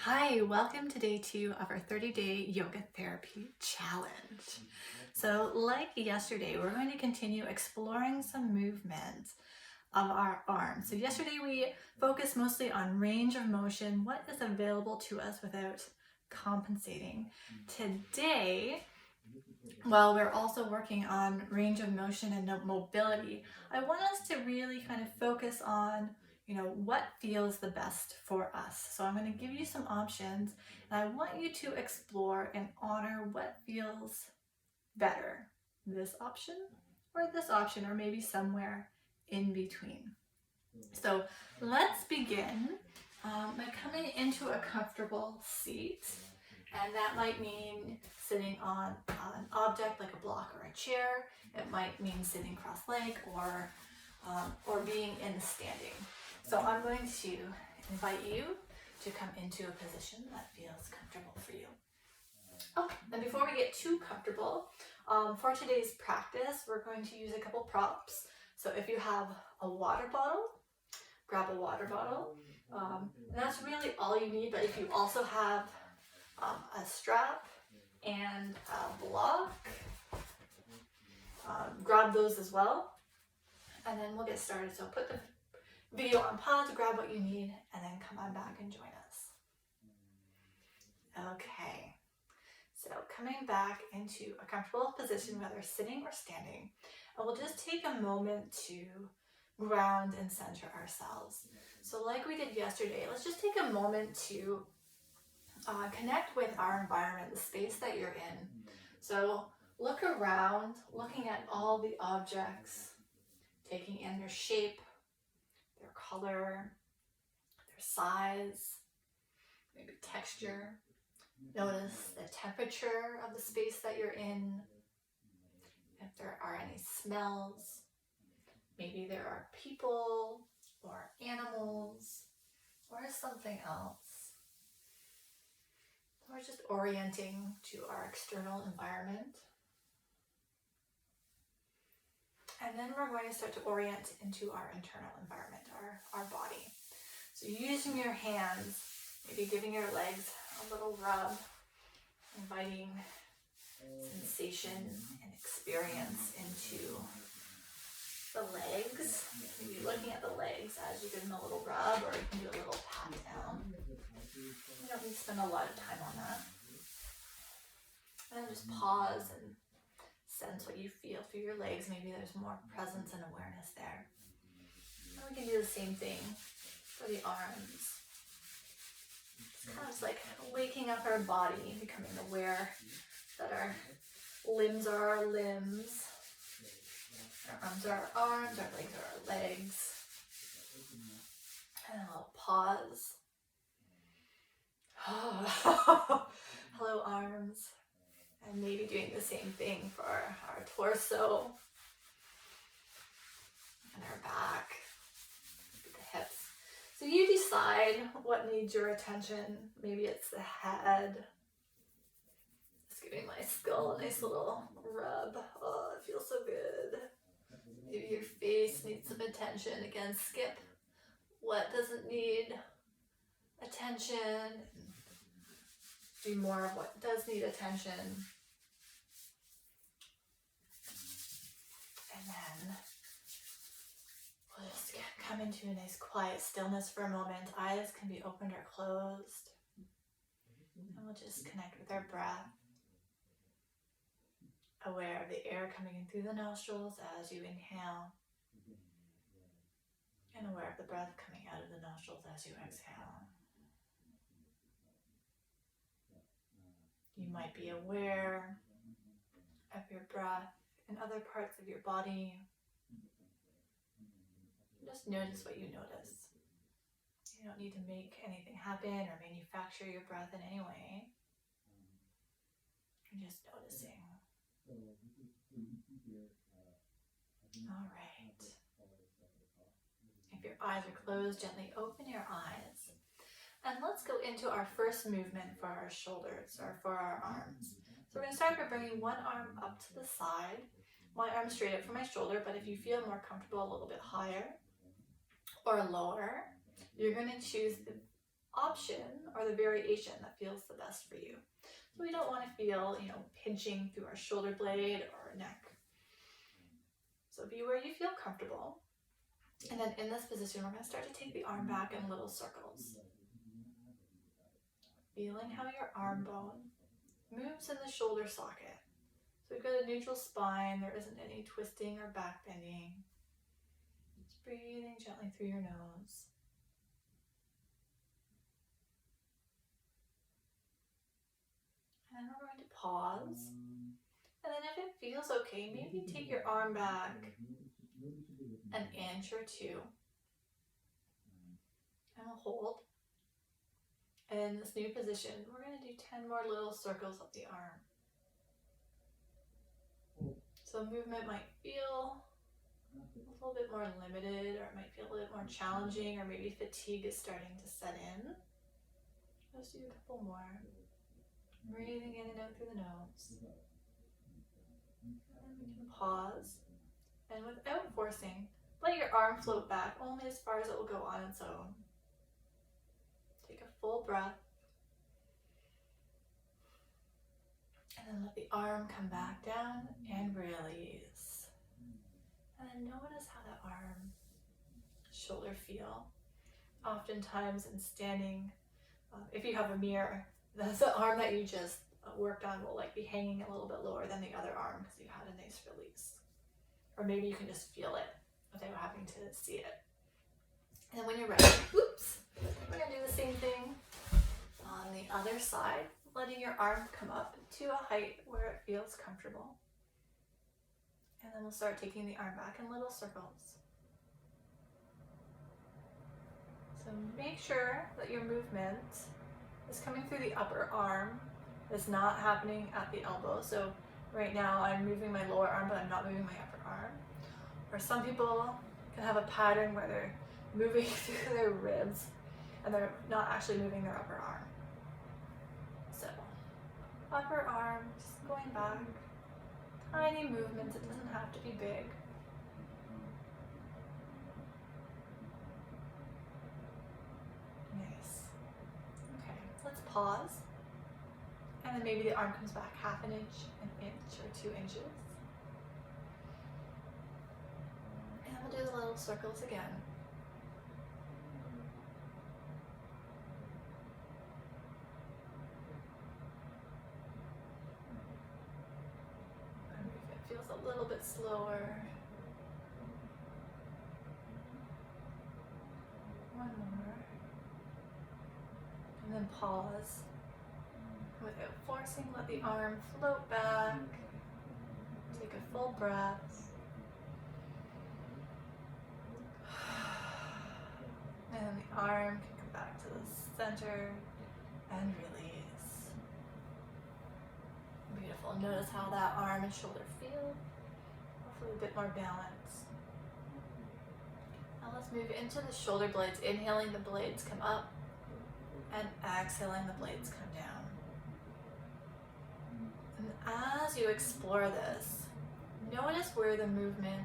Hi, welcome to day 2 of our 30-day yoga therapy challenge. So like yesterday, we're going to continue exploring some movements of our arms. So yesterday we focused mostly on range of motion, what is available to us without compensating. Today, while we're also working on range of motion and mobility, I want us to really kind of focus on what feels the best for us. So I'm going to give you some options and I want you to explore and honor what feels better, this option or maybe somewhere in between. So let's begin by coming into a comfortable seat. And that might mean sitting on an object like a block or a chair. It might mean sitting cross-legged or being in standing. So I'm going to invite you to come into a position that feels comfortable for you. Oh, and before we get too comfortable, for today's practice, we're going to use a couple props. So if you have a water bottle, grab a water bottle. And that's really all you need, but if you also have a strap and a block, grab those as well. And then we'll get started. So put the video on pause, grab what you need, and then come on back and join us. Okay, so coming back into a comfortable position, whether sitting or standing, and we'll just take a moment to ground and center ourselves. So like we did yesterday, let's just take a moment to connect with our environment, the space that you're in. So look around, looking at all the objects, taking in their shape, their color, their size, maybe texture. Notice the temperature of the space that you're in. If there are any smells, maybe there are people or animals or something else. We're just orienting to our external environment. And then we're going to start to orient into our internal environment, our body. So using your hands, maybe giving your legs a little rub, inviting sensation and experience into the legs. Maybe looking at the legs as you give them a little rub, or you can do a little pat down. You don't need to spend a lot of time on that. And then just pause and sense what you feel through your legs. Maybe there's more presence and awareness there. And we can do the same thing for the arms. It's kind of like waking up our body, becoming aware that our limbs are our limbs, our arms are our arms, our legs are our legs. And a little pause. Hello, arms. And maybe doing the same thing for our torso and our back, the hips. So you decide what needs your attention. Maybe it's the head. Just giving my skull a nice little rub. Oh, it feels so good. Maybe your face needs some attention. Again, skip what doesn't need attention. Do more of what does need attention. And then we'll just come into a nice quiet stillness for a moment. Eyes can be opened or closed. And we'll just connect with our breath. Aware of the air coming in through the nostrils as you inhale. And aware of the breath coming out of the nostrils as you exhale. You might be aware of your breath in other parts of your body. Just notice what you notice. You don't need to make anything happen or manufacture your breath in any way. You're just noticing. All right. If your eyes are closed, gently open your eyes. And let's go into our first movement for our shoulders or for our arms. So we're going to start by bringing one arm up to the side. My arm straight up from my shoulder, but if you feel more comfortable a little bit higher or lower, you're going to choose the option or the variation that feels the best for you. So we don't want to feel, pinching through our shoulder blade or our neck. So be where you feel comfortable. And then in this position, we're going to start to take the arm back in little circles. Feeling how your arm bone moves in the shoulder socket. So we've got a neutral spine. There isn't any twisting or back bending. Just breathing gently through your nose. And we're going to pause. And then if it feels okay, maybe take your arm back an inch or two. And we'll hold. And in this new position, we're going to do 10 more little circles up the arm. So movement might feel a little bit more limited, or it might feel a little more challenging, or maybe fatigue is starting to set in. Let's do a couple more. Breathing in and out through the nose. And we can pause. And without forcing, let your arm float back only as far as it will go on its own. Take a full breath. And then let the arm come back down and release. And then notice how that arm, shoulder feel. Oftentimes in standing, if you have a mirror, the arm that you just worked on will be hanging a little bit lower than the other arm because you had a nice release. Or maybe you can just feel it without having to see it. And then when you're ready, we're going to do the same thing on the other side, letting your arm come up to a height where it feels comfortable. And then we'll start taking the arm back in little circles. So make sure that your movement is coming through the upper arm. It's not happening at the elbow. So right now I'm moving my lower arm, but I'm not moving my upper arm. Or some people can have a pattern where they're moving through their ribs and they're not actually moving their upper arm. So upper arm, just going back. Tiny movements, it doesn't have to be big. Nice. Okay, let's pause. And then maybe the arm comes back half an inch, an inch or 2 inches. And we'll do the little circles again. And if it feels a little bit slower. One more. And then pause. Without forcing, let the arm float back. Take a full breath. And the arm can come back to the center and release. Beautiful. Notice how that arm and shoulder feel. Hopefully a bit more balance. Now let's move into the shoulder blades. Inhaling, the blades come up, and exhaling, the blades come down. And as you explore this, notice where the movement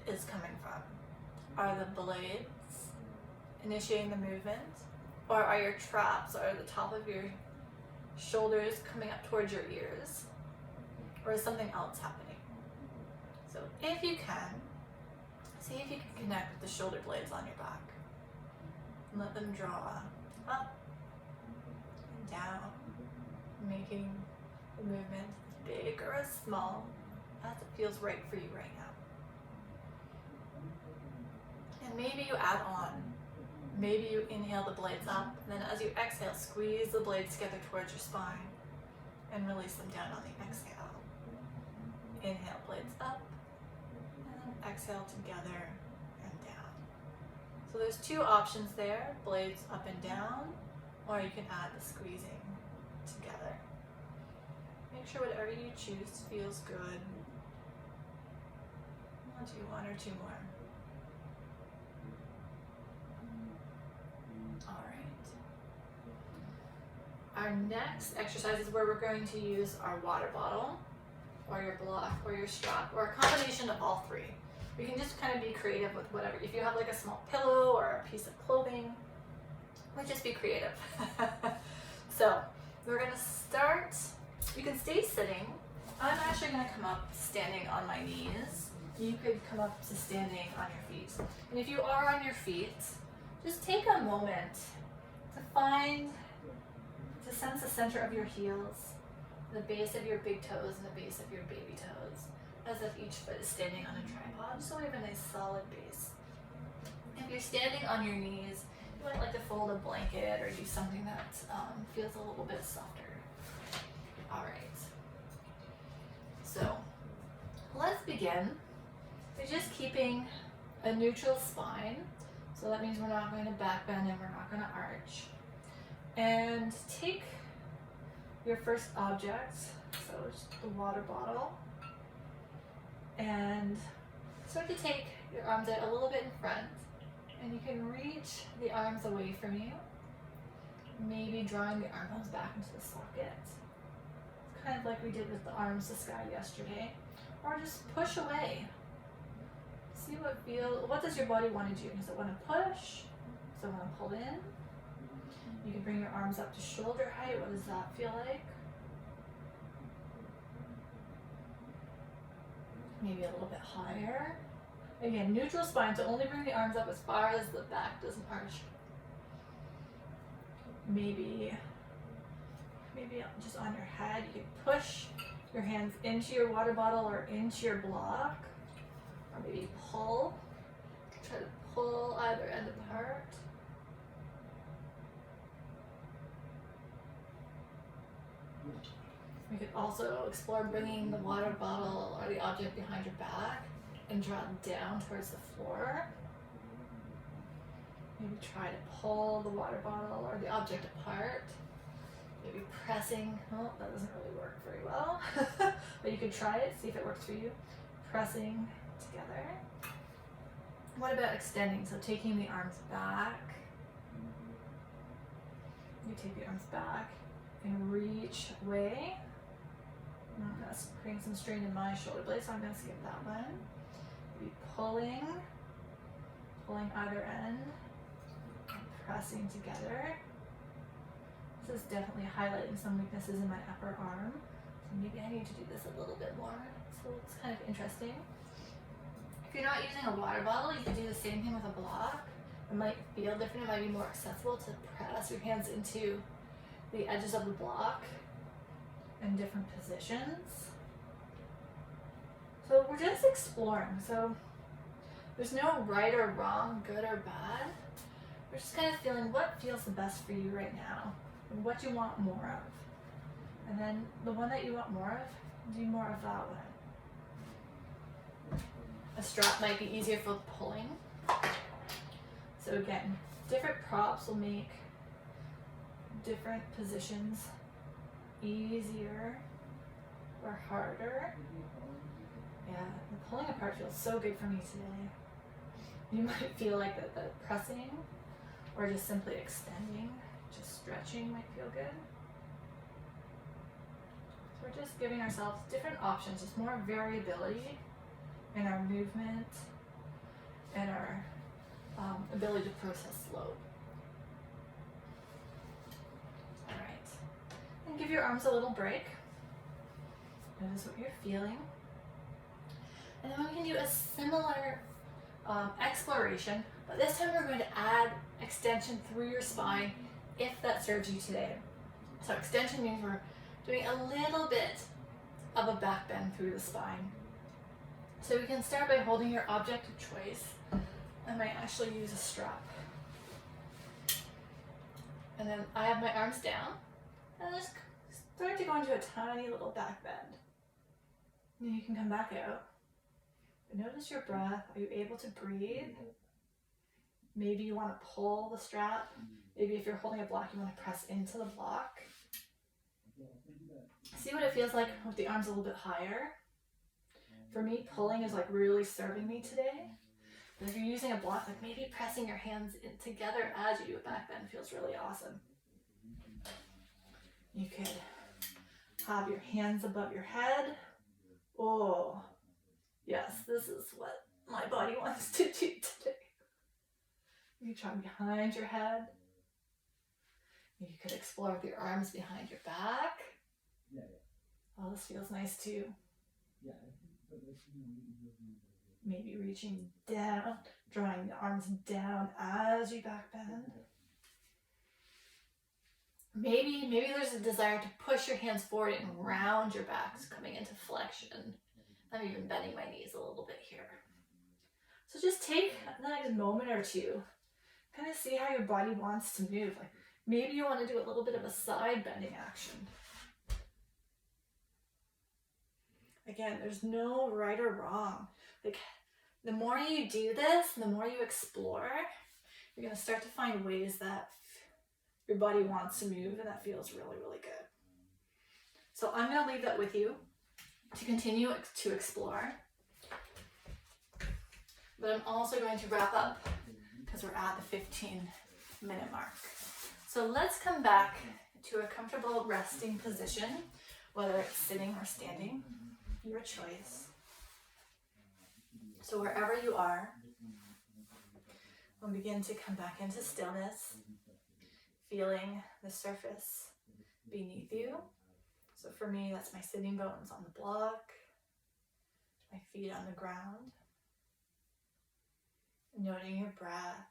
is coming from. Are the blades initiating the movement? Or are your traps, or the top of your shoulders coming up towards your ears? Or is something else happening? So if you can, see if you can connect with the shoulder blades on your back. And let them draw up and down, making the movement as big or as small as it feels right for you right now. And maybe you add on. Maybe you inhale the blades up, and then as you exhale, squeeze the blades together towards your spine and release them down on the exhale. Inhale, blades up, and then exhale together and down. So there's 2 options there, blades up and down, or you can add the squeezing together. Make sure whatever you choose feels good. I'll do 1 or 2 more. All right. Our next exercise is where we're going to use our water bottle, or your block, or your strap, or a combination of all 3. We can just kind of be creative with whatever. If you have like a small pillow or a piece of clothing, Or just be creative. So we're gonna start, you can stay sitting. I'm actually gonna come up standing on my knees. You could come up to standing on your feet. And if you are on your feet, just take a moment to sense the center of your heels, the base of your big toes and the base of your baby toes, as if each foot is standing on a tripod, so we have a nice solid base. If you're standing on your knees, you might like to fold a blanket or do something that feels a little bit softer. All right, so let's begin by just keeping a neutral spine. So that means we're not going to back bend and we're not going to arch. And take your first object, so just the water bottle, and start to take your arms out a little bit in front, and you can reach the arms away from you, maybe drawing the arm bones back into the socket. It's kind of like we did with the arms to sky yesterday, or just push away. See what does your body want to do? Does it want to push? Does it want to pull in? You can bring your arms up to shoulder height. What does that feel like? Maybe a little bit higher. Again, neutral spine, so only bring the arms up as far as the back doesn't arch. Maybe just on your head, you can push your hands into your water bottle or into your block, or maybe pull. Try to pull either end apart. We could also explore bringing the water bottle or the object behind your back and draw it down towards the floor. Maybe try to pull the water bottle or the object apart. Maybe pressing, oh, that doesn't really work very well, but you could try it, see if it works for you. Pressing together. What about extending? So taking the arms back. You take the arms back and reach away. I'm going to bring some strain in my shoulder blades, so I'm going to skip that one. Maybe pulling either end, and pressing together. This is definitely highlighting some weaknesses in my upper arm, so maybe I need to do this a little bit more. So it's kind of interesting. If you're not using a water bottle, you can do the same thing with a block. It might feel different, it might be more accessible to press your hands into the edges of the block in different positions. So we're just exploring. So there's no right or wrong, good or bad. We're just kind of feeling what feels the best for you right now and what you want more of. And then the one that you want more of, do more of that one. A strap might be easier for pulling. So again, different props will make different positions easier or harder. Yeah, the pulling apart feels so good for me today. You might feel like the pressing or just simply extending, just stretching might feel good. So we're just giving ourselves different options, just more variability in our movement and our ability to process slope. All right, and give your arms a little break. Notice what you're feeling. And then we can do a similar exploration, but this time we're going to add extension through your spine if that serves you today. So extension means we're doing a little bit of a back bend through the spine. So we can start by holding your object of choice. I might actually use a strap. And then I have my arms down, and just start to go into a tiny little back bend. And then you can come back out. But notice your breath. Are you able to breathe? Maybe you want to pull the strap. Maybe if you're holding a block, you want to press into the block. See what it feels like with the arms a little bit higher. For me, pulling is like really serving me today. But if you're using a block, like maybe pressing your hands in together as you do a back bend feels really awesome. You could have your hands above your head. Oh, yes, this is what my body wants to do today. You try behind your head. You could explore with your arms behind your back. Oh, this feels nice too. Maybe reaching down, drawing the arms down as you back bend. Maybe there's a desire to push your hands forward and round your back, so coming into flexion. I'm even bending my knees a little bit here. So just take the next moment or two, kind of see how your body wants to move. Like maybe you want to do a little bit of a side bending action. Again, there's no right or wrong. Like the more you do this, the more you explore, you're going to start to find ways that your body wants to move, and that feels really, really good. So I'm going to leave that with you to continue to explore. But I'm also going to wrap up because we're at the 15-minute mark. So let's come back to a comfortable resting position, whether it's sitting or standing, your choice. So wherever you are, we'll begin to come back into stillness, feeling the surface beneath you. So for me, that's my sitting bones on the block, my feet on the ground. Noting your breath,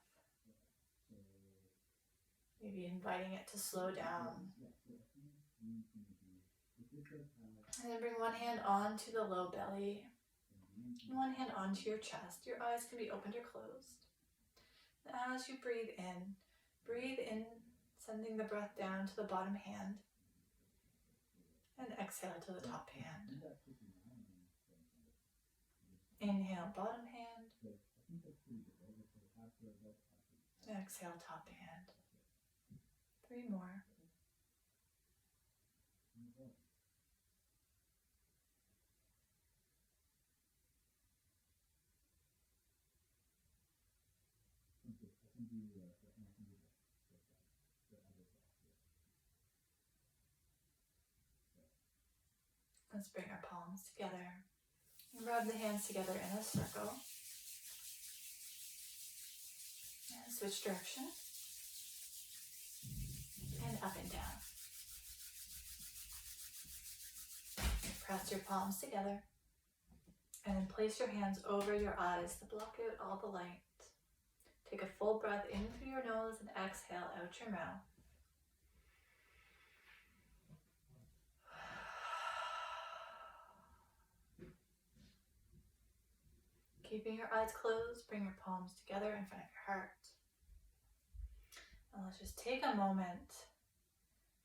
maybe inviting it to slow down. And then bring one hand onto the low belly, and one hand onto your chest. Your eyes can be opened or closed. And as you breathe in, sending the breath down to the bottom hand, and exhale to the top hand. Inhale, bottom hand. Exhale, top hand. 3 more. Let's bring our palms together and rub the hands together in a circle. And switch direction. And up and down. Press your palms together. And then place your hands over your eyes to block out all the light. Take a full breath in through your nose and exhale out your mouth. Keeping your eyes closed, bring your palms together in front of your heart. And let's just take a moment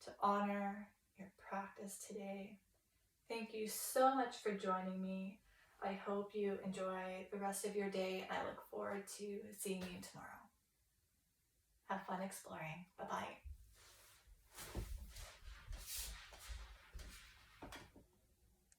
to honor your practice today. Thank you so much for joining me. I hope you enjoy the rest of your day, and I look forward to seeing you tomorrow. Have fun exploring. Bye-bye.